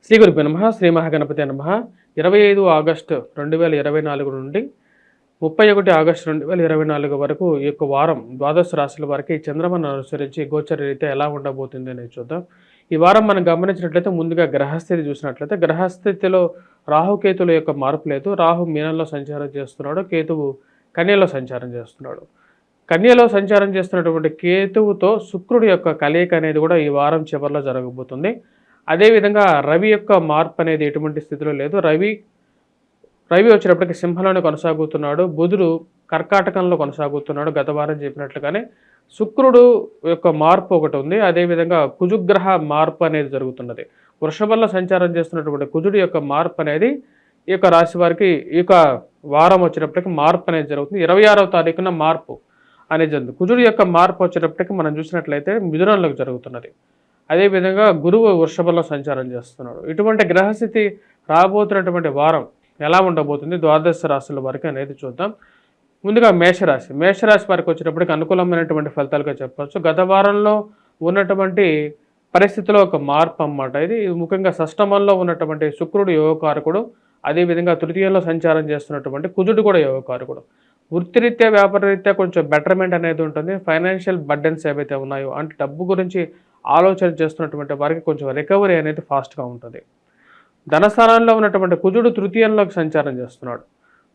శ్రీ గురుభ్యో నమః. శ్రీ మహాగణపతి నమః. 25 ఆగస్టు 2024 నుండి 31 ఆగస్టు 2024 వరకు ఈ యొక్క వారం ద్వాదశ రాశుల వారికి చంద్రమను అనుసరించి గోచర రీత్యా ఎలా ఉండబోతుంది అనేది చూద్దాం. ఈ వారం మనం గమనించినట్లయితే ముందుగా గ్రహస్థితి చూసినట్లయితే గ్రహస్థితిలో రాహుకేతుల యొక్క మార్పు లేదు. రాహు మీనంలో సంచారం చేస్తున్నాడు, కేతువు కన్యలో సంచారం చేస్తున్నాడు. కన్యలో సంచారం చేస్తున్నటువంటి కేతువుతో శుక్రుడి యొక్క కలయిక అనేది కూడా ఈ వారం చివరిలో జరగబోతుంది. అదేవిధంగా రవి యొక్క మార్పు అనేది ఎటువంటి స్థితిలో లేదు. రవి వచ్చినప్పటికీ సింహంలోనే కొనసాగుతున్నాడు, బుధుడు కర్కాటకంలో కొనసాగుతున్నాడు. గత వారం చెప్పినట్లుగానే శుక్రుడు యొక్క మార్పు ఒకటి ఉంది. అదేవిధంగా కుజుగ్రహ మార్పు అనేది జరుగుతున్నది. వృషభంలో సంచారం చేస్తున్నటువంటి కుజుడు యొక్క మార్పు అనేది ఈ యొక్క రాశి వారికి ఈ యొక్క వారం వచ్చినప్పటికీ మార్పు అనేది జరుగుతుంది. 26వ తారీఖున మార్పు అనేది జరుగుతుంది. కుజుడు యొక్క మార్పు వచ్చేటప్పటికి మనం చూసినట్లయితే మిథునంలోకి జరుగుతున్నది. అదేవిధంగా గురువు వృషభంలో సంచారం చేస్తున్నాడు. ఇటువంటి గ్రహస్థితి రాబోతున్నటువంటి వారం ఎలా ఉండబోతుంది ద్వాదశ రాశుల వరకు అనేది చూద్దాం. ముందుగా మేషరాశి వారికి వచ్చేటప్పటికి అనుకూలమైనటువంటి ఫలితాలుగా చెప్పవచ్చు. గత వారంలో ఉన్నటువంటి పరిస్థితిలో ఒక మార్పు అన్నమాట. ఇది ముఖ్యంగా షష్టమంలో ఉన్నటువంటి శుక్రుడు యోగకారకుడు, అదేవిధంగా తృతీయంలో సంచారం చేస్తున్నటువంటి కుజుడు కూడా యోగకారకుడు. వృత్తిరీత్యా వ్యాపారరీత్యా కొంచెం బెటర్మెంట్ అనేది ఉంటుంది. ఫైనాన్షియల్ బర్డెన్స్ ఏవైతే ఉన్నాయో అంటే డబ్బు గురించి ఆలోచన చేస్తున్నటువంటి వారికి కొంచెం రికవరీ అనేది ఫాస్ట్గా ఉంటుంది. ధనస్థానంలో ఉన్నటువంటి కుజుడు తృతీయంలోకి సంచారం చేస్తున్నాడు.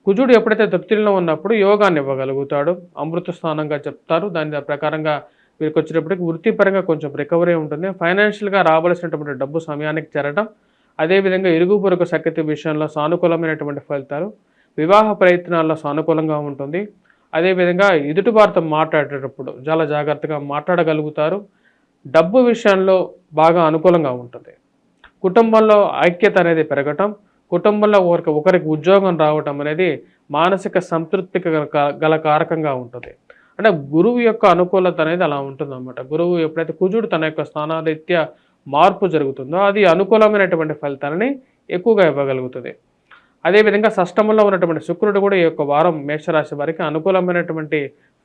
కుజుడు ఎప్పుడైతే తృతీయంలో ఉన్నప్పుడు యోగాన్ని ఇవ్వగలుగుతాడు, అమృత స్థానంగా చెప్తారు. దాని ప్రకారంగా వీరికి వచ్చేటప్పటికి వృత్తిపరంగా కొంచెం రికవరీ ఉంటుంది. ఫైనాన్షియల్గా రావాల్సినటువంటి డబ్బు సమయానికి చేరడం, అదేవిధంగా ఇరుగు పొరుగు సఖ్యత విషయంలో సానుకూలమైనటువంటి ఫలితాలు, వివాహ ప్రయత్నాల్లో సానుకూలంగా ఉంటుంది. అదేవిధంగా ఎదుటి వారితో మాట్లాడేటప్పుడు చాలా జాగ్రత్తగా మాట్లాడగలుగుతారు. డబ్బు విషయంలో బాగా అనుకూలంగా ఉంటుంది. కుటుంబంలో ఐక్యత అనేది పెరగటం, కుటుంబంలో ఒకరికి ఉద్యోగం రావటం అనేది మానసిక సంతృప్తికి గల కారకంగా ఉంటుంది. అంటే గురువు యొక్క అనుకూలత అనేది అలా ఉంటుంది అన్నమాట. గురువు ఎప్పుడైతే కుజుడు తన యొక్క స్థానారీత్యా మార్పు జరుగుతుందో అది అనుకూలమైనటువంటి ఫలితాలని ఎక్కువగా ఇవ్వగలుగుతుంది. అదేవిధంగా షష్టమంలో ఉన్నటువంటి శుక్రుడు కూడా ఈ యొక్క వారం మేషరాశి వారికి అనుకూలమైనటువంటి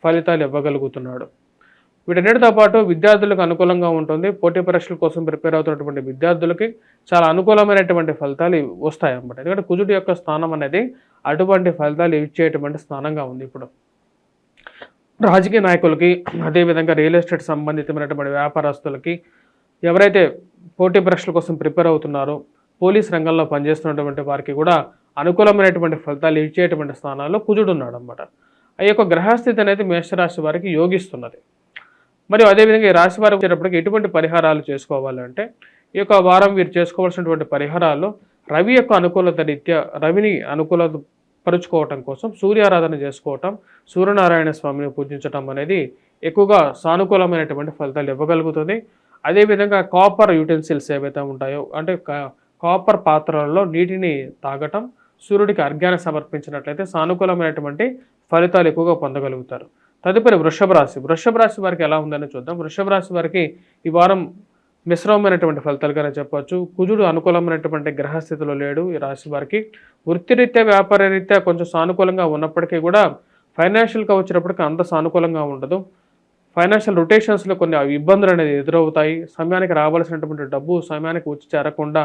ఫలితాలు ఇవ్వగలుగుతున్నాడు. వీటన్నిటితో పాటు విద్యార్థులకు అనుకూలంగా ఉంటుంది. పోటీ పరీక్షల కోసం ప్రిపేర్ అవుతున్నటువంటి విద్యార్థులకి చాలా అనుకూలమైనటువంటి ఫలితాలు వస్తాయి అన్నమాట. ఎందుకంటే కుజుడు యొక్క స్థానం అనేది అటువంటి ఫలితాలు ఇచ్చేటువంటి స్థానంగా ఉంది. ఇప్పుడు రాజకీయ నాయకులకి, అదేవిధంగా రియల్ ఎస్టేట్ సంబంధితమైనటువంటి వ్యాపారస్తులకి, ఎవరైతే పోటీ పరీక్షల కోసం ప్రిపేర్ అవుతున్నారో, పోలీస్ రంగంలో పనిచేస్తున్నటువంటి వారికి కూడా అనుకూలమైనటువంటి ఫలితాలు ఇచ్చేటువంటి స్థానాల్లో కుజుడు ఉన్నాడు అన్నమాట. ఆ యొక్క గ్రహస్థితి అనేది మేషరాశి వారికి యోగిస్తున్నది. మరియు అదేవిధంగా ఈ రాశి వారికి వచ్చేటప్పటికి ఎటువంటి పరిహారాలు చేసుకోవాలంటే ఈ యొక్క వారం వీరు చేసుకోవాల్సినటువంటి పరిహారాల్లో రవి యొక్క అనుకూలత రీత్యా రవిని అనుకూలత పరుచుకోవటం కోసం సూర్యారాధన చేసుకోవటం, సూర్యనారాయణ స్వామిని పూజించటం అనేది ఎక్కువగా సానుకూలమైనటువంటి ఫలితాలు ఇవ్వగలుగుతుంది. అదేవిధంగా కాపర్ యూటెన్సిల్స్ ఏవైతే ఉంటాయో అంటే కాపర్ పాత్రలలో నీటిని తాగటం, సూర్యుడికి అర్ఘ్యాన్ని సమర్పించినట్లయితే సానుకూలమైనటువంటి ఫలితాలు ఎక్కువగా పొందగలుగుతారు. తదుపరి వృషభ రాశి వారికి ఎలా ఉందని చూద్దాం. వృషభ రాశి వారికి ఈ వారం మిశ్రమమైనటువంటి ఫలితాలుగానే చెప్పవచ్చు. కుజుడు అనుకూలమైనటువంటి గ్రహస్థితిలో లేడు ఈ రాశి వారికి. వృత్తిరీత్యా వ్యాపార రీత్యా కొంచెం సానుకూలంగా ఉన్నప్పటికీ కూడా ఫైనాన్షియల్గా వచ్చినప్పటికీ అంత సానుకూలంగా ఉండదు. ఫైనాన్షియల్ రొటేషన్స్లో కొన్ని ఇబ్బందులు అనేది ఎదురవుతాయి. సమయానికి రావాల్సినటువంటి డబ్బు సమయానికి వచ్చి చేరకుండా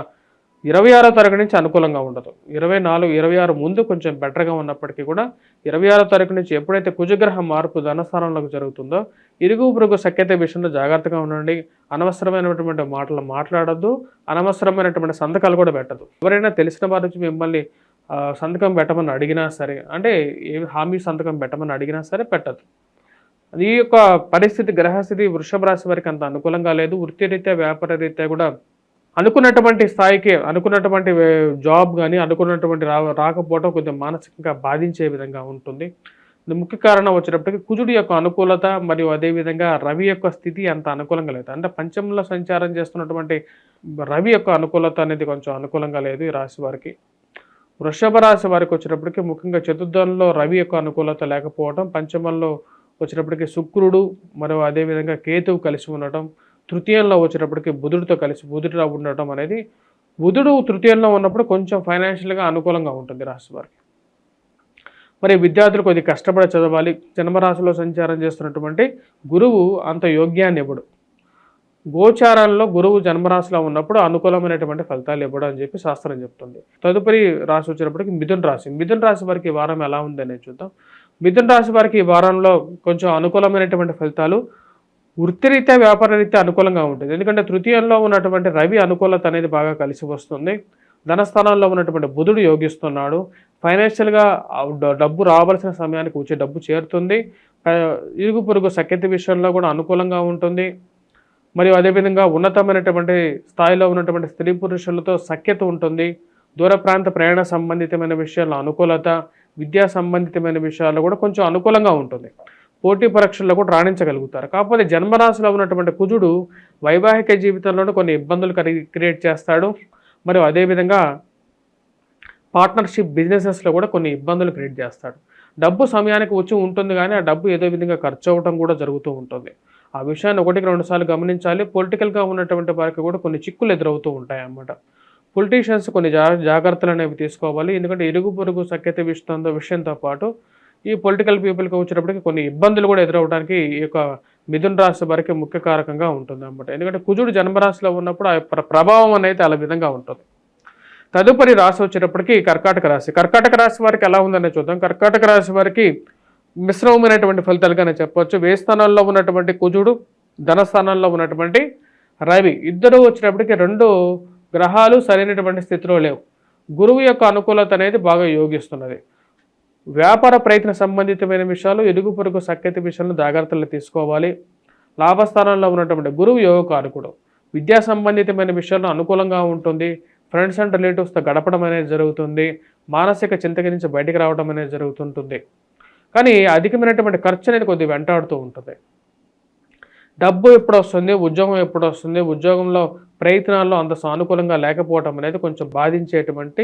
26వ తారీఖు నుంచి అనుకూలంగా ఉండదు. 24, 26 ముందు కొంచెం బెటర్గా ఉన్నప్పటికీ కూడా 26వ తారీఖు నుంచి ఎప్పుడైతే కుజగ్రహ మార్పు ధనస్థానంలోకి జరుగుతుందో ఇరుగు పొరుగు సఖ్యత విషయంలో జాగ్రత్తగా ఉండండి. అనవసరమైనటువంటి మాటలు మాట్లాడద్దు, అనవసరమైనటువంటి సంతకాలు కూడా పెట్టద్దు. ఎవరైనా తెలిసిన వారి నుంచి మిమ్మల్ని సంతకం పెట్టమని అడిగినా సరే, అంటే ఏ హామీ సంతకం పెట్టమని అడిగినా సరే పెట్టద్దు. ఈ యొక్క పరిస్థితి గ్రహస్థితి వృషభ రాశి వారికి అంత అనుకూలంగా లేదు. వృత్తిరీత్యా వ్యాపార రీత్యా కూడా అనుకున్నటువంటి స్థాయికి అనుకున్నటువంటి జాబ్ కానీ అనుకున్నటువంటి రాకపోవడం కొంచెం మానసికంగా బాధించే విధంగా ఉంటుంది. ముఖ్య కారణం వచ్చేటప్పటికి కుజుడి యొక్క అనుకూలత మరియు అదేవిధంగా రవి యొక్క స్థితి అంత అనుకూలంగా లేదు. అంటే పంచమంలో సంచారం చేస్తున్నటువంటి రవి యొక్క అనుకూలత అనేది కొంచెం అనుకూలంగా లేదు ఈ రాశి వారికి. వృషభ రాశి వారికి వచ్చేటప్పటికి ముఖ్యంగా చతుర్థంలో రవి యొక్క అనుకూలత లేకపోవడం, పంచమంలో వచ్చేటప్పటికి శుక్రుడు మరియు అదేవిధంగా కేతువు కలిసి ఉండటం, తృతీయంలో వచ్చేటప్పటికి బుధుడితో ఉండటం అనేది బుధుడు తృతీయంలో ఉన్నప్పుడు కొంచెం ఫైనాన్షియల్గా అనుకూలంగా ఉంటుంది రాశి వారికి. మరి విద్యార్థులు కొద్దిగా కష్టపడి చదవాలి. జన్మరాశిలో సంచారం చేస్తున్నటువంటి గురువు అంత యోగ్యాన్ని ఇవ్వడు. గోచారంలో గురువు జన్మరాశిలో ఉన్నప్పుడు అనుకూలమైనటువంటి ఫలితాలు ఇవ్వడం అని చెప్పి శాస్త్రం చెప్తుంది. తదుపరి రాశి వచ్చినప్పటికి మిథున రాశి. మిథున రాశి వారికి ఈ వారం ఎలా ఉందనేది చూద్దాం. మిథున రాశి వారికి ఈ వారంలో కొంచెం అనుకూలమైనటువంటి ఫలితాలు వృత్తిరీత్యా వ్యాపారరీత్యా అనుకూలంగా ఉంటుంది. ఎందుకంటే తృతీయంలో ఉన్నటువంటి రవి అనుకూలత అనేది బాగా కలిసి వస్తుంది. ధనస్థానంలో ఉన్నటువంటి బుధుడు యోగిస్తున్నాడు. ఫైనాన్షియల్గా డబ్బు రావాల్సిన సమయానికి వచ్చే డబ్బు చేరుతుంది. ఇరుగు పొరుగు సఖ్యత విషయంలో కూడా అనుకూలంగా ఉంటుంది. మరియు అదేవిధంగా ఉన్నతమైనటువంటి స్థాయిలో ఉన్నటువంటి స్త్రీ పురుషులతో సఖ్యత ఉంటుంది. దూర ప్రాంత ప్రయాణ సంబంధితమైన విషయాల్లో అనుకూలత, విద్యా సంబంధితమైన విషయాల్లో కూడా కొంచెం అనుకూలంగా ఉంటుంది. పోటీ పరీక్షల్లో కూడా రాణించగలుగుతారు. కాకపోతే జన్మరాశిలో ఉన్నటువంటి కుజుడు వైవాహిక జీవితంలోనూ కొన్ని ఇబ్బందులు క్రియేట్ చేస్తాడు. మరియు అదేవిధంగా పార్ట్నర్షిప్ బిజినెసెస్లో కూడా కొన్ని ఇబ్బందులు క్రియేట్ చేస్తాడు. డబ్బు సమయానికి వచ్చి ఉంటుంది, కానీ ఆ డబ్బు ఏదో విధంగా ఖర్చు అవ్వడం కూడా జరుగుతూ ఉంటుంది. ఆ విషయాన్ని 1-2 సార్లు గమనించాలి. పొలిటికల్గా ఉన్నటువంటి వారికి కూడా కొన్ని చిక్కులు ఎదురవుతూ ఉంటాయి అన్నమాట. పొలిటీషియన్స్ కొన్ని జాగ్రత్తలు అనేవి తీసుకోవాలి. ఎందుకంటే ఇరుగు పొరుగు సఖ్యత విషయంతో పాటు ఈ పొలిటికల్ పీపుల్కి వచ్చినప్పటికీ కొన్ని ఇబ్బందులు కూడా ఎదురవడానికి ఈ యొక్క మిథున రాశి వారికి ముఖ్య కారకంగా ఉంటుంది అన్నమాట. ఎందుకంటే కుజుడు జన్మరాశిలో ఉన్నప్పుడు ఆ ప్రభావం అనేది అలా విధంగా ఉంటుంది. తదుపరి రాశి వచ్చేటప్పటికి కర్కాటక రాశి. కర్కాటక రాశి వారికి ఎలా ఉందనే చూద్దాం. కర్కాటక రాశి వారికి మిశ్రమమైనటువంటి ఫలితాలుగానే చెప్పవచ్చు. వ్యయ స్థానాల్లో ఉన్నటువంటి కుజుడు, ధనస్థానంలో ఉన్నటువంటి రవి ఇద్దరు వచ్చినప్పటికీ 2 గ్రహాలు సరైనటువంటి స్థితిలో లేవు. గురువు యొక్క అనుకూలత అనేది బాగా యోగిస్తున్నది. వ్యాపార ప్రయత్న సంబంధితమైన విషయాలు, ఇరుగు పొరుగు సఖ్యత విషయంలో జాగ్రత్తలు తీసుకోవాలి. లాభస్థానంలో ఉన్నటువంటి గురువు యోగకారకుడు. విద్యా సంబంధితమైన విషయాల్లో అనుకూలంగా ఉంటుంది. ఫ్రెండ్స్ అండ్ రిలేటివ్స్తో గడపడం అనేది జరుగుతుంది. మానసిక చింతక నుంచి బయటికి రావడం అనేది జరుగుతుంటుంది. కానీ అధికమైనటువంటి ఖర్చు అనేది కొద్దిగా వెంటాడుతూ ఉంటుంది. డబ్బు ఎప్పుడు వస్తుంది, ఉద్యోగం ఎప్పుడు వస్తుంది, ఉద్యోగంలో ప్రయత్నాల్లో అంత సానుకూలంగా లేకపోవడం అనేది కొంచెం బాధించేటువంటి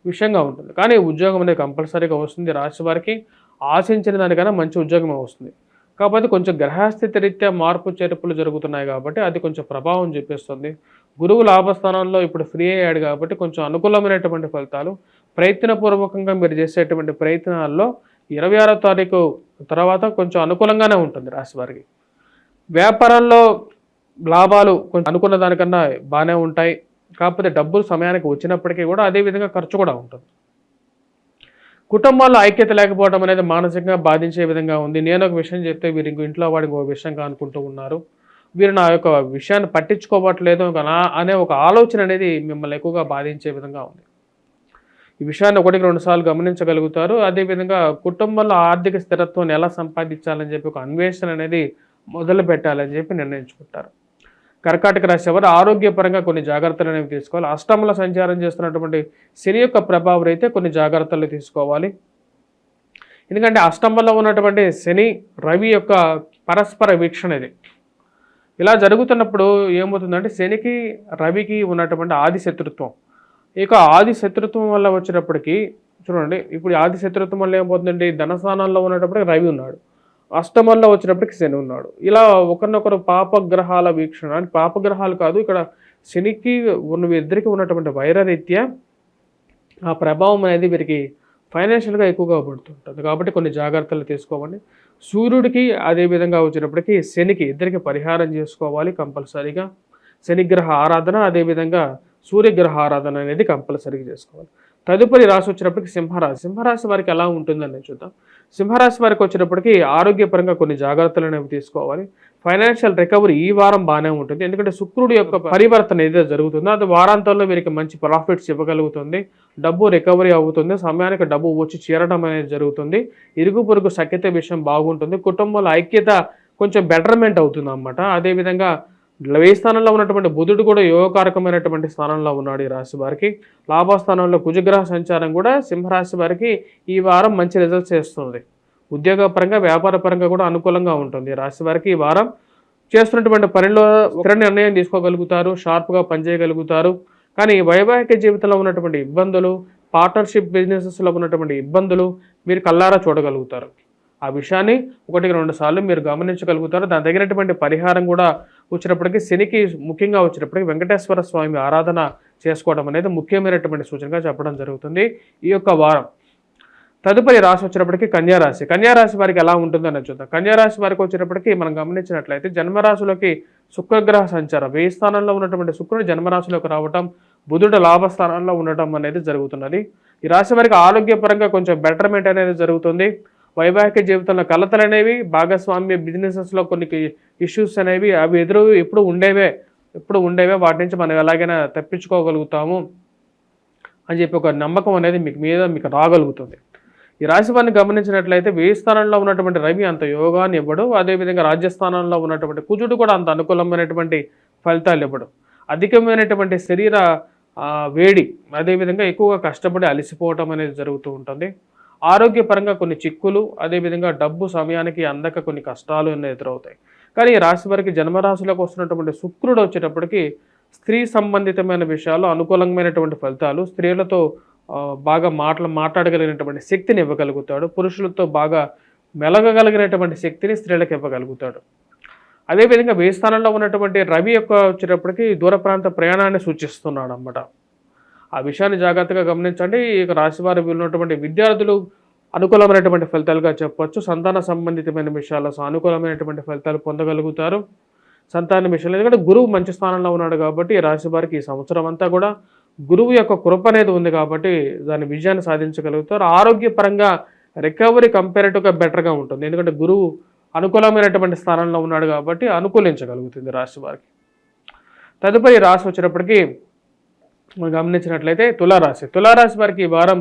విషయంగా ఉంటుంది. కానీ ఉద్యోగం అనేది కంపల్సరీగా వస్తుంది. రాశి వారికి ఆశించిన దానికన్నా మంచి ఉద్యోగం వస్తుంది. కాకపోతే కొంచెం గ్రహస్థితి రీత్యా మార్పు చేర్పులు జరుగుతున్నాయి కాబట్టి అది కొంచెం ప్రభావం చూపిస్తుంది. గురువు లాభస్థానంలో ఇప్పుడు ఫ్రీ అయ్యాడు కాబట్టి కొంచెం అనుకూలమైనటువంటి ఫలితాలు. ప్రయత్నపూర్వకంగా మీరు చేసేటువంటి ప్రయత్నాల్లో 26వ తారీఖు తర్వాత కొంచెం అనుకూలంగానే ఉంటుంది రాశి వారికి. వ్యాపారాల్లో లాభాలు కొంచెం అనుకున్న దానికన్నా బాగానే ఉంటాయి. కాకపోతే డబ్బులు సమయానికి వచ్చినప్పటికీ కూడా అదేవిధంగా ఖర్చు కూడా ఉంటుంది. కుటుంబాల్లో ఐక్యత లేకపోవడం అనేది మానసికంగా బాధించే విధంగా ఉంది. నేను ఒక విషయం చెప్తే వీరు ఇంట్లో వాడికి ఒక విషయంగా అనుకుంటూ ఉన్నారు, వీరు నా యొక్క విషయాన్ని పట్టించుకోవట్లేదు అనే ఒక ఆలోచన అనేది మిమ్మల్ని ఎక్కువగా బాధించే విధంగా ఉంది. ఈ విషయాన్ని 1-2 సార్లు గమనించగలుగుతారు. అదేవిధంగా కుటుంబంలో ఆర్థిక స్థిరత్వాన్ని ఎలా సంపాదించాలని చెప్పి ఒక అన్వేషణ అనేది మొదలు పెట్టాలని చెప్పి నిర్ణయించుకుంటారు. కర్కాటక రాశి వారు ఆరోగ్యపరంగా కొన్ని జాగ్రత్తలు అనేవి తీసుకోవాలి. అష్టమంలో సంచారం చేస్తున్నటువంటి శని యొక్క ప్రభావం అయితే కొన్ని జాగ్రత్తలు తీసుకోవాలి. ఎందుకంటే అష్టమంలో ఉన్నటువంటి శని రవి యొక్క పరస్పర వీక్షణ ఇది. ఇలా జరుగుతున్నప్పుడు ఏమవుతుందంటే శనికి రవికి ఉన్నటువంటి ఆది శత్రుత్వం, ఇక ఆది శత్రుత్వం వల్ల వచ్చినప్పటికీ చూడండి, ఇప్పుడు ఆది శత్రుత్వం వల్ల ఏమవుతుందండి, ధనస్థానంలో ఉన్నప్పటికీ రవి ఉన్నాడు, అష్టమంలో వచ్చినప్పటికి శని ఉన్నాడు. ఇలా ఒకరినొకరు పాపగ్రహాల వీక్షణ, అంటే పాపగ్రహాలు కాదు, ఇక్కడ శనికి ఇద్దరికి ఉన్నటువంటి వైరరీత్యా ఆ ప్రభావం అనేది వీరికి ఫైనాన్షియల్గా ఎక్కువగా పడుతుంటుంది. కాబట్టి కొన్ని జాగ్రత్తలు తీసుకోవాలి. సూర్యుడికి అదేవిధంగా వచ్చినప్పటికీ శనికి ఇద్దరికి పరిహారం చేసుకోవాలి కంపల్సరీగా. శనిగ్రహ ఆరాధన అదేవిధంగా సూర్యగ్రహ ఆరాధన అనేది కంపల్సరీగా చేసుకోవాలి. తదుపరి రాశి వచ్చినప్పటికీ సింహరాశి. సింహరాశి వారికి ఎలా ఉంటుందని చూద్దాం. సింహరాశి వారికి వచ్చినప్పటికీ ఆరోగ్యపరంగా కొన్ని జాగ్రత్తలు అనేవి తీసుకోవాలి. ఫైనాన్షియల్ రికవరీ ఈ వారం బాగానే ఉంటుంది. ఎందుకంటే శుక్రుడు యొక్క పరివర్తన ఏదైతే జరుగుతుందో అది వారాంతంలో వీరికి మంచి ప్రాఫిట్స్ ఇవ్వగలుగుతుంది. డబ్బు రికవరీ అవుతుంది. సమయానికి డబ్బు వచ్చి చేరడం అనేది జరుగుతుంది. ఇరుగు పొరుగు సఖ్యత విషయం బాగుంటుంది. కుటుంబంలో ఐక్యత కొంచెం బెటర్మెంట్ అవుతుంది అన్నమాట. అదేవిధంగా వ్యయ స్థానంలో ఉన్నటువంటి బుధుడు కూడా యోగకారకమైనటువంటి స్థానంలో ఉన్నాడు ఈ రాశి వారికి. లాభస్థానంలో కుజగ్రహ సంచారం కూడా సింహరాశి వారికి ఈ వారం మంచి రిజల్ట్స్ చేస్తుంది. ఉద్యోగపరంగా వ్యాపార పరంగా కూడా అనుకూలంగా ఉంటుంది. రాశి వారికి ఈ వారం చేస్తున్నటువంటి పనిలో స్థిర నిర్ణయం తీసుకోగలుగుతారు, షార్ప్గా పనిచేయగలుగుతారు. కానీ వైవాహిక జీవితంలో ఉన్నటువంటి ఇబ్బందులు, పార్ట్నర్షిప్ బిజినెసెస్లో ఉన్నటువంటి ఇబ్బందులు మీరు కల్లారా చూడగలుగుతారు. ఆ విషయాన్ని 1-2 సార్లు మీరు గమనించగలుగుతారు. దాని తగినటువంటి పరిహారం కూడా వచ్చినప్పటికీ శనికి ముఖ్యంగా వచ్చినప్పటికీ వెంకటేశ్వర స్వామి ఆరాధన చేసుకోవడం అనేది ముఖ్యమైనటువంటి సూచనగా చెప్పడం జరుగుతుంది ఈ యొక్క వారం. తదుపరి రాశి వచ్చినప్పటికీ కన్యారాశి. కన్యారాశి వారికి ఎలా ఉంటుందని చూద్దాం. కన్యారాశి వారికి వచ్చినప్పటికీ మనం గమనించినట్లయితే జన్మరాశిలోకి శుక్రగ్రహ సంచారం 1000 స్థానంలో ఉన్నటువంటి శుక్రుడు జన్మరాశిలోకి రావటం, బుధుడు లాభస్థానంలో ఉండటం అనేది జరుగుతున్నది. ఈ రాశి వారికి ఆరోగ్యపరంగా కొంచెం బెటర్మెంట్ అనేది జరుగుతుంది. వైవాహిక జీవితంలో కలతలు అనేవి, భాగస్వామ్య బిజినెసెస్లో కొన్ని ఇష్యూస్ అనేవి అవి ఎప్పుడు ఉండేవే వాటి నుంచి మనం ఎలాగైనా తప్పించుకోగలుగుతాము అని చెప్పి ఒక నమ్మకం అనేది మీకు రాగలుగుతుంది. ఈ రాశి వారిని గమనించినట్లయితే 1000 స్థానంలో ఉన్నటువంటి రవి అంత యోగాన్ని ఇవ్వడు. అదేవిధంగా రాజ్యస్థానంలో ఉన్నటువంటి కుజుడు కూడా అంత అనుకూలమైనటువంటి ఫలితాలు ఇవ్వడు. అధికమైనటువంటి శరీర వేడి, అదేవిధంగా ఎక్కువగా కష్టపడి అలసిపోవటం అనేది జరుగుతూ ఉంటుంది. ఆరోగ్యపరంగా కొన్ని చిక్కులు, అదేవిధంగా డబ్బు సమయానికి అందక కొన్ని కష్టాలు ఎదురవుతాయి. కానీ ఈ రాశి వారికి జన్మరాశిలోకి వస్తున్నటువంటి శుక్రుడు వచ్చేటప్పటికి స్త్రీ సంబంధితమైన విషయాల్లో అనుకూలమైనటువంటి ఫలితాలు, స్త్రీలతో బాగా మాట్లాడగలిగినటువంటి శక్తిని ఇవ్వగలుగుతాడు. పురుషులతో బాగా మెలగగలిగినటువంటి శక్తిని స్త్రీలకు ఇవ్వగలుగుతాడు. అదేవిధంగా 1000 స్థానంలో ఉన్నటువంటి రవి వచ్చేటప్పటికి దూర ప్రాంత ప్రయాణాన్ని సూచిస్తున్నాడు అన్నమాట. ఆ విషయాన్ని జాగ్రత్తగా గమనించండి. ఈ రాశివారు ఉన్నటువంటి విద్యార్థులు అనుకూలమైనటువంటి ఫలితాలుగా చెప్పవచ్చు. సంతాన సంబంధితమైన విషయాల్లో సానుకూలమైనటువంటి ఫలితాలు పొందగలుగుతారు. సంతాన విషయంలో ఎందుకంటే గురువు మంచి స్థానంలో ఉన్నాడు కాబట్టి ఈ రాశి వారికి ఈ సంవత్సరం అంతా కూడా గురువు యొక్క కృప అనేది ఉంది కాబట్టి దాని విజయాన్ని సాధించగలుగుతారు. ఆరోగ్యపరంగా రికవరీ కంపారిటివ్గా బెటర్గా ఉంటుంది. ఎందుకంటే గురువు అనుకూలమైనటువంటి స్థానంలో ఉన్నాడు కాబట్టి అనుకూలించగలుగుతుంది రాశి వారికి. తదుపరి రాశి వచ్చేటప్పటికి మనం గమనించినట్లయితే తులారాశి వారికి ఈ వారం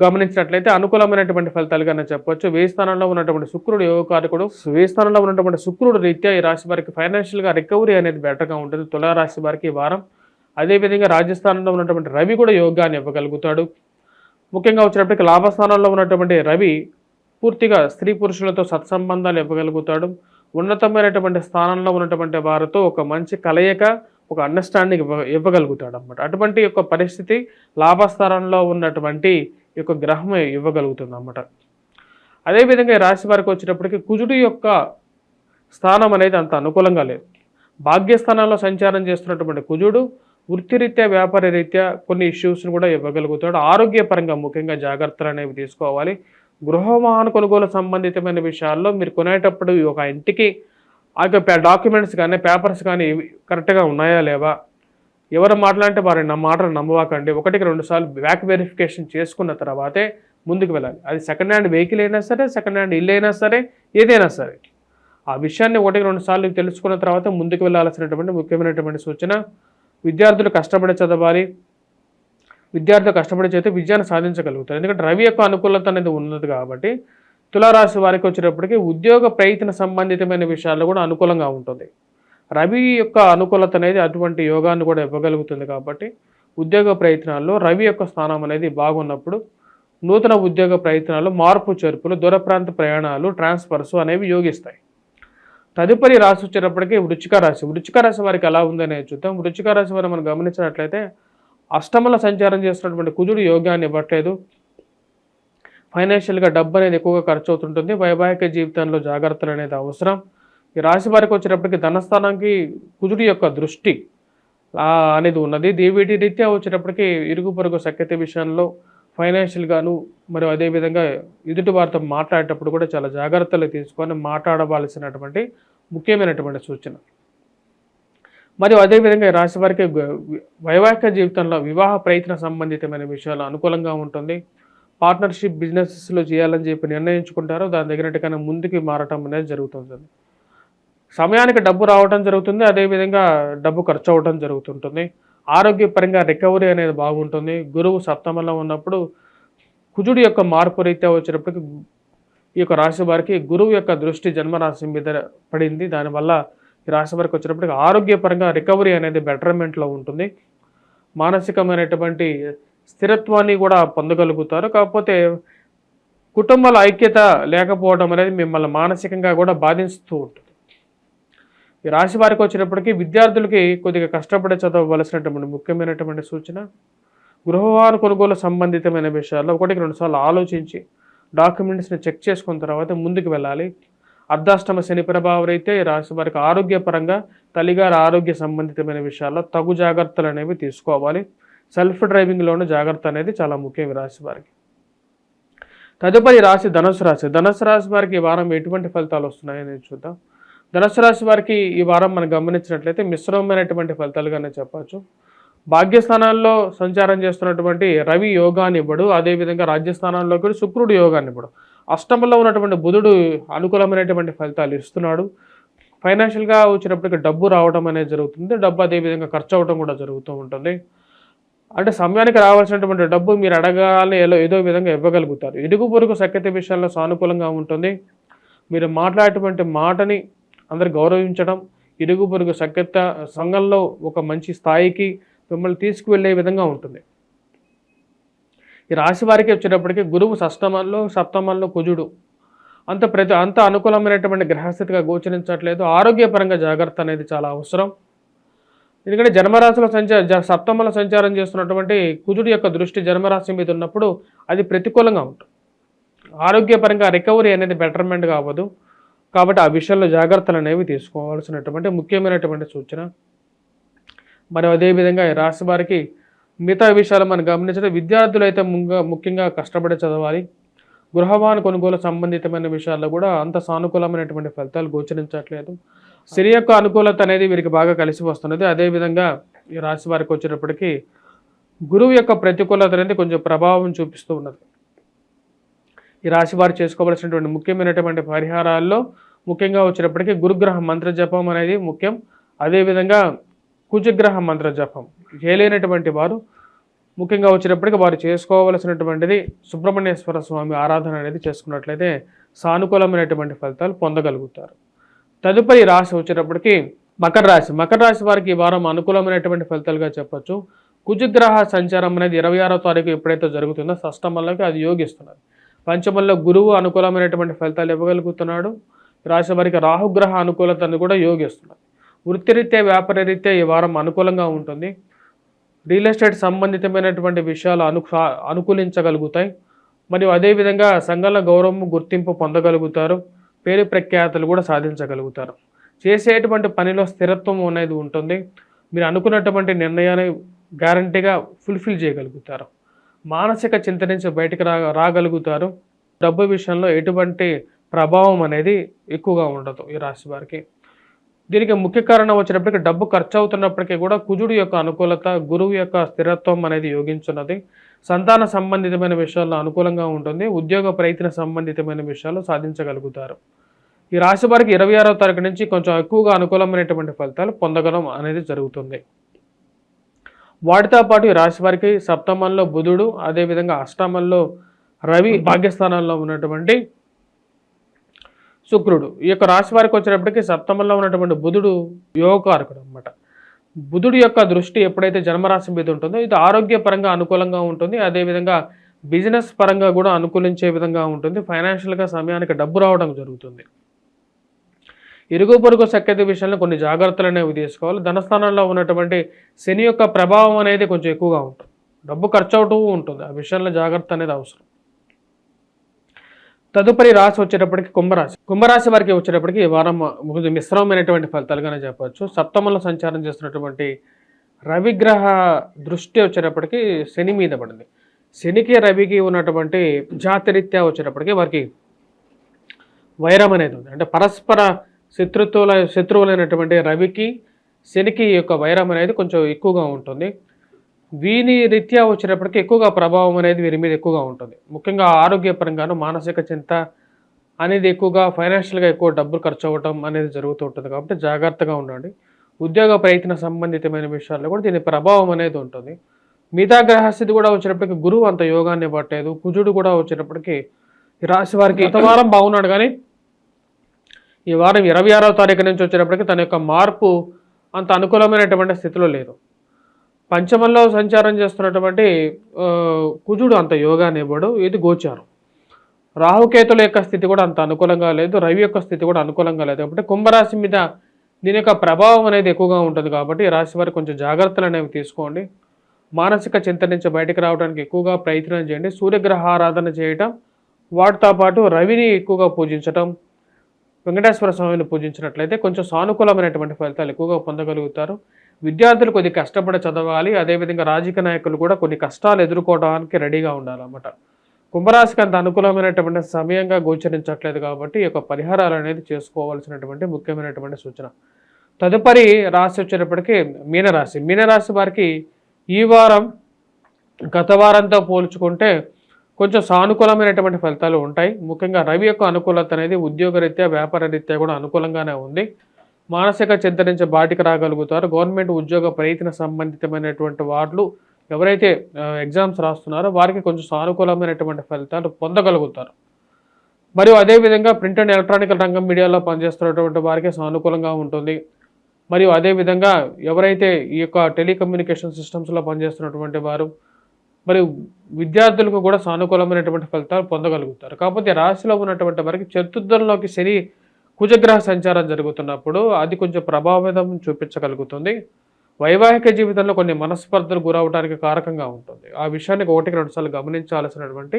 గమనించినట్లయితే అనుకూలమైనటువంటి ఫలితాలుగా చెప్పొచ్చు. 1000 స్థానంలో ఉన్నటువంటి శుక్రుడు యోగకారకుడు. 1000 స్థానంలో ఉన్నటువంటి శుక్రుడు రీత్యా ఈ రాశి వారికి ఫైనాన్షియల్గా రికవరీ అనేది బెటర్గా ఉంటుంది తులారాశి వారికి ఈ వారం. అదేవిధంగా రాజస్థానంలో ఉన్నటువంటి రవి కూడా యోగాన్ని ఇవ్వగలుగుతాడు. ముఖ్యంగా వచ్చేటప్పటికి లాభస్థానంలో ఉన్నటువంటి రవి పూర్తిగా స్త్రీ పురుషులతో సత్సంబంధాలు ఇవ్వగలుగుతాడు. ఉన్నతమైనటువంటి స్థానంలో ఉన్నటువంటి వారితో ఒక మంచి కలయిక, ఒక అండర్స్టాండింగ్ ఇవ్వగలుగుతాడు అన్నమాట. అటువంటి యొక్క పరిస్థితి లాభస్థానంలో ఉన్నటువంటి యొక్క గ్రహం ఇవ్వగలుగుతుంది అన్నమాట. అదేవిధంగా ఈ రాశి వారికి వచ్చేటప్పటికి కుజుడు యొక్క స్థానం అనేది అంత అనుకూలంగా లేదు. భాగ్యస్థానంలో సంచారం చేస్తున్నటువంటి కుజుడు వృత్తిరీత్యా వ్యాపార రీత్యా కొన్ని ఇష్యూస్ని కూడా ఇవ్వగలుగుతాడు. ఆరోగ్యపరంగా ముఖ్యంగా జాగ్రత్తలు అనేవి తీసుకోవాలి. గృహవాహన కొనుగోలు సంబంధితమైన విషయాల్లో మీరు కొనేటప్పుడు ఒక ఇంటికి ఆ యొక్క డాక్యుమెంట్స్ కానీ పేపర్స్ కానీ కరెక్ట్గా ఉన్నాయా లేవా, ఎవరు మాట్లాడితే వారి మాటలు నమ్మవాకండి. 1-2 సార్లు బ్యాక్ వెరిఫికేషన్ చేసుకున్న తర్వాతే ముందుకు వెళ్ళాలి. అది సెకండ్ హ్యాండ్ వెహికల్ అయినా సరే, సెకండ్ హ్యాండ్ ఇల్లు అయినా సరే, ఏదైనా సరే ఆ విషయాన్ని 1-2 సార్లు తెలుసుకున్న తర్వాత ముందుకు వెళ్ళాల్సినటువంటి ముఖ్యమైనటువంటి సూచన. విద్యార్థులు కష్టపడి చదవాలి. విద్యార్థులు కష్టపడి చేస్తే విజయాన్ని సాధించగలుగుతారు. ఎందుకంటే రవి యొక్క అనుకూలత అనేది ఉన్నది కాబట్టి తులారాశి వారికి వచ్చేటప్పటికి ఉద్యోగ ప్రయత్న సంబంధితమైన విషయాల్లో కూడా అనుకూలంగా ఉంటుంది. రవి యొక్క అనుకూలత అనేది అటువంటి యోగాన్ని కూడా ఇవ్వగలుగుతుంది కాబట్టి ఉద్యోగ ప్రయత్నాల్లో రవి యొక్క స్థానం అనేది బాగున్నప్పుడు నూతన ఉద్యోగ ప్రయత్నాలు, మార్పు చేర్పులు, దూర ప్రాంత ప్రయాణాలు, ట్రాన్స్ఫర్స్ అనేవి యోగిస్తాయి. తదుపరి రాశి వచ్చేటప్పటికి వృశ్చిక రాశి వారికి ఎలా ఉందనే చూద్దాం. వృశ్చిక రాశి వారు మనం గమనించినట్లయితే అష్టమంలో సంచారం చేస్తున్నటువంటి కుజుడు యోగాన్ని ఇవ్వట్లేదు. ఫైనాన్షియల్గా డబ్బు అనేది ఎక్కువగా ఖర్చు అవుతుంటుంది. వైవాహిక జీవితంలో జాగ్రత్తలు అనేది అవసరం. ఈ రాశి వారికి వచ్చేటప్పటికి ధనస్థానానికి కుజుడి యొక్క దృష్టి అనేది ఉన్నది. వీటి రీత్యా వచ్చేటప్పటికి ఇరుగు పొరుగు సఖ్యత విషయంలో ఫైనాన్షియల్గాను మరియు అదేవిధంగా ఎదుటి వారితో మాట్లాడేటప్పుడు కూడా చాలా జాగ్రత్తలు తీసుకొని మాట్లాడవలసినటువంటి ముఖ్యమైనటువంటి సూచన. మరియు అదేవిధంగా ఈ రాశి వారికి వైవాహిక జీవితంలో వివాహ ప్రయత్న సంబంధితమైన విషయాలు అనుకూలంగా ఉంటుంది. పార్ట్నర్షిప్ బిజినెస్లో చేయాలని చెప్పి నిర్ణయించుకుంటారో దాని దగ్గరట్టుగానే ముందుకు మారటం అనేది జరుగుతుంటుంది. సమయానికి డబ్బు రావడం జరుగుతుంది. అదేవిధంగా డబ్బు ఖర్చు అవ్వడం జరుగుతుంటుంది. ఆరోగ్యపరంగా రికవరీ అనేది బాగుంటుంది. గురువు సప్తమంలో ఉన్నప్పుడు కుజుడు యొక్క మార్పు రీత్యా వచ్చేటప్పటికి ఈ యొక్క రాశి వారికి గురువు యొక్క దృష్టి జన్మరాశి మీద పడింది. దానివల్ల ఈ రాశి వారికి వచ్చేటప్పటికి ఆరోగ్యపరంగా రికవరీ అనేది బెటర్మెంట్లో ఉంటుంది. మానసికమైనటువంటి స్థిరత్వాన్ని కూడా పొందగలుగుతారు. కాకపోతే కుటుంబాల ఐక్యత లేకపోవడం అనేది మిమ్మల్ని మానసికంగా కూడా బాధిస్తూ ఉంటుంది. ఈ రాశి వారికి వచ్చేటప్పటికి విద్యార్థులకి కొద్దిగా కష్టపడి చదవవలసినటువంటి ముఖ్యమైనటువంటి సూచన. గృహవాహన కొనుగోలు సంబంధితమైన విషయాల్లో 1-2 సార్లు ఆలోచించి డాక్యుమెంట్స్ని చెక్ చేసుకున్న తర్వాత ముందుకు వెళ్ళాలి. అర్ధాష్టమ శని ప్రభావం అయితే ఈ రాశి వారికి ఆరోగ్యపరంగా తల్లిగారి ఆరోగ్య సంబంధితమైన విషయాల్లో తగు జాగ్రత్తలు అనేవి తీసుకోవాలి. సెల్ఫ్ డ్రైవింగ్లోనూ జాగ్రత్త అనేది చాలా ముఖ్యం ఈ రాశి వారికి. తదుపరి రాశి ధనుసు రాశి వారికి ఈ వారం ఎటువంటి ఫలితాలు వస్తున్నాయని చూద్దాం. ధనుసు రాశి వారికి ఈ వారం మనం గమనించినట్లయితే మిశ్రమమైనటువంటి ఫలితాలుగానే చెప్పచ్చు. భాగ్యస్థానాల్లో సంచారం చేస్తున్నటువంటి రవి యోగాన్ని ఇవ్వడు, అదేవిధంగా రాజ్యస్థానాల్లో కూడా శుక్రుడు యోగాన్ని ఇవ్వడు. అష్టమంలో ఉన్నటువంటి బుధుడు అనుకూలమైనటువంటి ఫలితాలు ఇస్తున్నాడు. ఫైనాన్షియల్గా వచ్చినప్పటికీ డబ్బు రావడం అనేది జరుగుతుంది, డబ్బు అదేవిధంగా ఖర్చు అవ్వడం కూడా జరుగుతూ ఉంటుంది. అంటే సమయానికి రావాల్సినటువంటి డబ్బు మీరు అడగాలని ఏదో విధంగా ఇవ్వగలుగుతారు. ఇరుగు పొరుగు సఖ్యత విషయాల్లో సానుకూలంగా ఉంటుంది. మీరు మాట్లాడేటువంటి మాటని అందరు గౌరవించడం, ఇరుగు పొరుగు సఖ్యత సంఘంలో ఒక మంచి స్థాయికి మిమ్మల్ని తీసుకువెళ్ళే విధంగా ఉంటుంది. ఈ రాశి వారికి వచ్చేటప్పటికి గురువు షష్టమంలో, సప్తమంలో కుజుడు అంత అనుకూలమైనటువంటి గ్రహస్థితిగా గోచరించట్లేదు. ఆరోగ్యపరంగా జాగ్రత్త అనేది చాలా అవసరం. ఎందుకంటే జన్మరాశిలో సప్తమంలో సంచారం చేస్తున్నటువంటి కుజుడు యొక్క దృష్టి జన్మరాశి మీద ఉన్నప్పుడు అది ప్రతికూలంగా ఉంటుంది. ఆరోగ్యపరంగా రికవరీ అనేది బెటర్మెంట్ కావదు. కాబట్టి ఆ విషయంలో జాగ్రత్తలు అనేవి తీసుకోవాల్సినటువంటి ముఖ్యమైనటువంటి సూచన. మరి అదేవిధంగా ఈ రాశి వారికి మిగతా విషయాలు మనం గమనించడం, విద్యార్థులు అయితే ముఖ్యంగా కష్టపడి చదవాలి. గృహవాహన కొనుగోలు సంబంధితమైన విషయాల్లో కూడా అంత సానుకూలమైనటువంటి ఫలితాలు గోచరించట్లేదు. శని యొక్క అనుకూలత అనేది వీరికి బాగా కలిసి వస్తున్నది. అదేవిధంగా ఈ రాశి వారికి వచ్చేటప్పటికి గురువు యొక్క ప్రతికూలత అనేది కొంచెం ప్రభావం చూపిస్తూ ఉన్నది. ఈ రాశి వారు చేసుకోవాల్సినటువంటి ముఖ్యమైనటువంటి పరిహారాల్లో ముఖ్యంగా వచ్చేటప్పటికి గురుగ్రహ మంత్ర జపం అనేది ముఖ్యం. అదేవిధంగా కుజగ్రహ మంత్ర జపం చేయలేనటువంటి వారు ముఖ్యంగా వచ్చేటప్పటికి వారు చేసుకోవలసినటువంటిది సుబ్రహ్మణ్యేశ్వర స్వామి ఆరాధన అనేది చేసుకున్నట్లయితే సానుకూలమైనటువంటి ఫలితాలు పొందగలుగుతారు. తదుపరి రాశి వచ్చేటప్పటికి మకర రాశి. మకర రాశి వారికి ఈ వారం అనుకూలమైనటువంటి ఫలితాలుగా చెప్పచ్చు. కుజగ్రహ సంచారం అనేది 26వ తారీఖు ఎప్పుడైతే జరుగుతుందో షష్టమంలోకి అది యోగిస్తున్నది. పంచమంలో గురువు అనుకూలమైనటువంటి ఫలితాలు ఇవ్వగలుగుతున్నాడు. రాశి వారికి రాహుగ్రహ అనుకూలతను కూడా యోగిస్తున్నది. వృత్తిరీత్యా వ్యాపార రీత్యా ఈ వారం అనుకూలంగా ఉంటుంది. రియల్ ఎస్టేట్ సంబంధితమైనటువంటి విషయాలు అనుకూలించగలుగుతాయి. మరియు అదేవిధంగా సంఘంలో గౌరవం గుర్తింపు పొందగలుగుతారు. పేరు ప్రఖ్యాతులు కూడా సాధించగలుగుతారు. చేసేటువంటి పనిలో స్థిరత్వం అనేది ఉంటుంది. మీరు అనుకున్నటువంటి నిర్ణయాన్ని గ్యారంటీగా ఫుల్ఫిల్ చేయగలుగుతారు. మానసిక చింత నుంచి బయటకు రాగలుగుతారు. డబ్బు విషయంలో ఎటువంటి ప్రభావం అనేది ఎక్కువగా ఉండదు ఈ రాశి వారికి. దీనికి ముఖ్య కారణం వచ్చినప్పటికీ డబ్బు ఖర్చు అవుతున్నప్పటికీ కూడా కుజుడు యొక్క అనుకూలత, గురువు యొక్క స్థిరత్వం అనేది యోగించున్నది. సంతాన సంబంధితమైన విషయాల్లో అనుకూలంగా ఉంటుంది. ఉద్యోగ ప్రయత్న సంబంధితమైన విషయాలు సాధించగలుగుతారు. ఈ రాశి వారికి 26వ తారీఖు నుంచి కొంచెం ఎక్కువగా అనుకూలమైనటువంటి ఫలితాలు పొందగలం అనేది జరుగుతుంది. వాటితో పాటు ఈ రాశి వారికి సప్తమంలో బుధుడు, అదేవిధంగా అష్టమంలో రవి, భాగ్యస్థానాల్లో ఉన్నటువంటి శుక్రుడు. ఈ యొక్క రాశి వారికి వచ్చేటప్పటికి సప్తమంలో ఉన్నటువంటి బుధుడు యోగకారకుడు అనమాట. బుధుడు యొక్క దృష్టి ఎప్పుడైతే జన్మరాశి మీద ఉంటుందో ఇది ఆరోగ్యపరంగా అనుకూలంగా ఉంటుంది. అదేవిధంగా బిజినెస్ పరంగా కూడా అనుకూలించే విధంగా ఉంటుంది. ఫైనాన్షియల్గా సమయానికి డబ్బు రావడం జరుగుతుంది. ఇరుగు పొరుగు సఖ్యత విషయంలో కొన్ని జాగ్రత్తలు అనేవి తీసుకోవాలి. ధనస్థానంలో ఉన్నటువంటి శని యొక్క ప్రభావం అనేది కొంచెం ఎక్కువగా ఉంటుంది. డబ్బు ఖర్చు అవుతూ ఉంటుంది. ఆ విషయంలో జాగ్రత్త అనేది అవసరం. తదుపరి రాశి వచ్చేటప్పటికి కుంభరాశి. కుంభరాశి వారికి వచ్చేటప్పటికి ఈ వారం మిశ్రమమైనటువంటి ఫలితాలుగానే చెప్పవచ్చు. సప్తమంలో సంచారం చేస్తున్నటువంటి రవిగ్రహ దృష్టి వచ్చేటప్పటికి శని మీద పడింది. శనికి రవికి ఉన్నటువంటి జాతిరీత్యా వచ్చేటప్పటికి వారికి వైరం అనేది ఉంది. అంటే పరస్పర శత్రువులైనటువంటి రవికి శనికి యొక్క వైరం అనేది కొంచెం ఎక్కువగా ఉంటుంది. వీని రీత్యా వచ్చేటప్పటికి ఎక్కువగా ప్రభావం అనేది వీరి మీద ఎక్కువగా ఉంటుంది. ముఖ్యంగా ఆరోగ్యపరంగాను మానసిక చింత అనేది ఎక్కువగా, ఫైనాన్షియల్గా ఎక్కువ డబ్బులు ఖర్చు అవ్వటం అనేది జరుగుతూ ఉంటుంది. కాబట్టి జాగ్రత్తగా ఉండండి. ఉద్యోగ ప్రయత్న సంబంధితమైన విషయాల్లో కూడా దీని ప్రభావం అనేది ఉంటుంది. మిగతా గ్రహస్థితి కూడా వచ్చేటప్పటికి గురువు అంత యోగాన్ని పట్టలేదు. కుజుడు కూడా వచ్చేటప్పటికి ఈ రాశి వారికి గత వారం బాగున్నాడు, కానీ ఈ వారం 26వ తారీఖు నుంచి వచ్చేటప్పటికి తన యొక్క మార్పు అంత అనుకూలమైనటువంటి స్థితిలో లేదు. పంచమంలో సంచారం చేస్తున్నటువంటి కుజుడు అంత యోగాన్ని ఇవ్వడు. ఇది గోచారం. రాహుకేతుల యొక్క స్థితి కూడా అంత అనుకూలంగా లేదు. రవి యొక్క స్థితి కూడా అనుకూలంగా లేదు. కాబట్టి కుంభరాశి మీద దీని యొక్క ప్రభావం అనేది ఎక్కువగా ఉంటుంది. కాబట్టి రాశి వారికి కొంచెం జాగ్రత్తలు అనేవి తీసుకోండి. మానసిక చింత నుంచి బయటకు రావడానికి ఎక్కువగా ప్రయత్నం చేయండి. సూర్యగ్రహ ఆరాధన చేయటం, వాటితో పాటు రవిని ఎక్కువగా పూజించటం, వెంకటేశ్వర స్వామిని పూజించినట్లయితే కొంచెం సానుకూలమైనటువంటి ఫలితాలు ఎక్కువగా పొందగలుగుతారు. విద్యార్థులు కొద్ది కష్టపడి చదవాలి. అదేవిధంగా రాజకీయ నాయకులు కూడా కొన్ని కష్టాలు ఎదుర్కోవడానికి రెడీగా ఉండాలన్నమాట. కుంభరాశికి అంత అనుకూలమైనటువంటి సమయంగా గోచరించట్లేదు కాబట్టి ఈ యొక్క పరిహారాలు అనేది చేసుకోవాల్సినటువంటి ముఖ్యమైనటువంటి సూచన. తదుపరి రాశి వచ్చేటప్పటికి మీనరాశి. మీనరాశి వారికి ఈ వారం గత వారంతో పోల్చుకుంటే కొంచెం సానుకూలమైనటువంటి ఫలితాలు ఉంటాయి. ముఖ్యంగా రవి యొక్క అనుకూలత అనేది ఉద్యోగరీత్యా వ్యాపార రీత్యా కూడా అనుకూలంగానే ఉంది. మానసిక చింత నుంచి బాటికి రాగలుగుతారు. గవర్నమెంట్ ఉద్యోగ ప్రయత్న సంబంధితమైనటువంటి వాళ్ళు ఎవరైతే ఎగ్జామ్స్ రాస్తున్నారో వారికి కొంచెం సానుకూలమైనటువంటి ఫలితాలు పొందగలుగుతారు. మరియు అదేవిధంగా ప్రింట్ అండ్ ఎలక్ట్రానిక్ రంగం మీడియాలో పనిచేస్తున్నటువంటి వారికి సానుకూలంగా ఉంటుంది. మరియు అదేవిధంగా ఎవరైతే ఈ యొక్క టెలికమ్యూనికేషన్ సిస్టమ్స్లో పనిచేస్తున్నటువంటి వారు మరియు విద్యార్థులకు కూడా సానుకూలమైనటువంటి ఫలితాలు పొందగలుగుతారు. కాకపోతే రాశిలో ఉన్నటువంటి వారికి చతుర్థంలోకి శని కుజగ్రహ సంచారం జరుగుతున్నప్పుడు అది కొంచెం ప్రభావితం చూపించగలుగుతుంది. వైవాహిక జీవితంలో కొన్ని మనస్పర్ధలు గురవడానికి కారకంగా ఉంటుంది. ఆ విషయానికి 1-2 సార్లు గమనించాల్సినటువంటి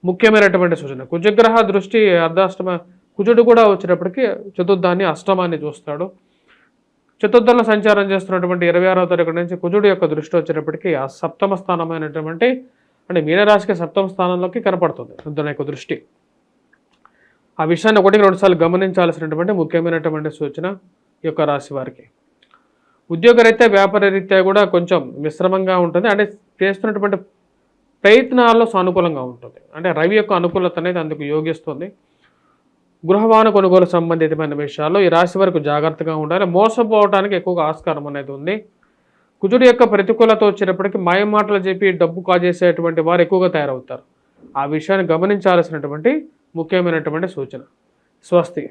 ముఖ్యమైనటువంటి సూచన. కుజగ్రహ దృష్టి అర్ధాష్టమ కుజుడు కూడా వచ్చేటప్పటికి చతుర్థాన్ని అష్టమాన్ని చూస్తాడు. చతుర్థంలో సంచారం చేస్తున్నటువంటి 26వ తారీఖు నుంచి కుజుడు యొక్క దృష్టి వచ్చేటప్పటికి ఆ సప్తమ స్థానమైనటువంటి అంటే మీనరాశికి సప్తమ స్థానంలోకి కనపడుతుంది దాని యొక్క దృష్టి. ఆ విషయాన్ని 1-2 సార్లు గమనించాల్సినటువంటి ముఖ్యమైనటువంటి సూచన ఈ యొక్క రాశి వారికి. ఉద్యోగరీత్యా వ్యాపార రీత్యా కూడా కొంచెం మిశ్రమంగా ఉంటుంది. అంటే చేస్తున్నటువంటి ప్రయత్నాల్లో సానుకూలంగా ఉంటుంది. అంటే రవి యొక్క అనుకూలత అనేది అందుకు యోగిస్తుంది. గృహవాహన కొనుగోలు సంబంధితమైన విషయాల్లో ఈ రాశి వరకు జాగ్రత్తగా ఉండాలి. మోసపోవడానికి ఎక్కువగా ఆస్కారం అనేది ఉంది. కుజుడు యొక్క ప్రతికూలత వచ్చేటప్పటికి మాయమాటలు చెప్పి డబ్బు కాజేసేటువంటి వారు ఎక్కువగా తయారవుతారు. ఆ విషయాన్ని గమనించాల్సినటువంటి ముఖ్యమైనటువంటి సూచన. స్వస్తి.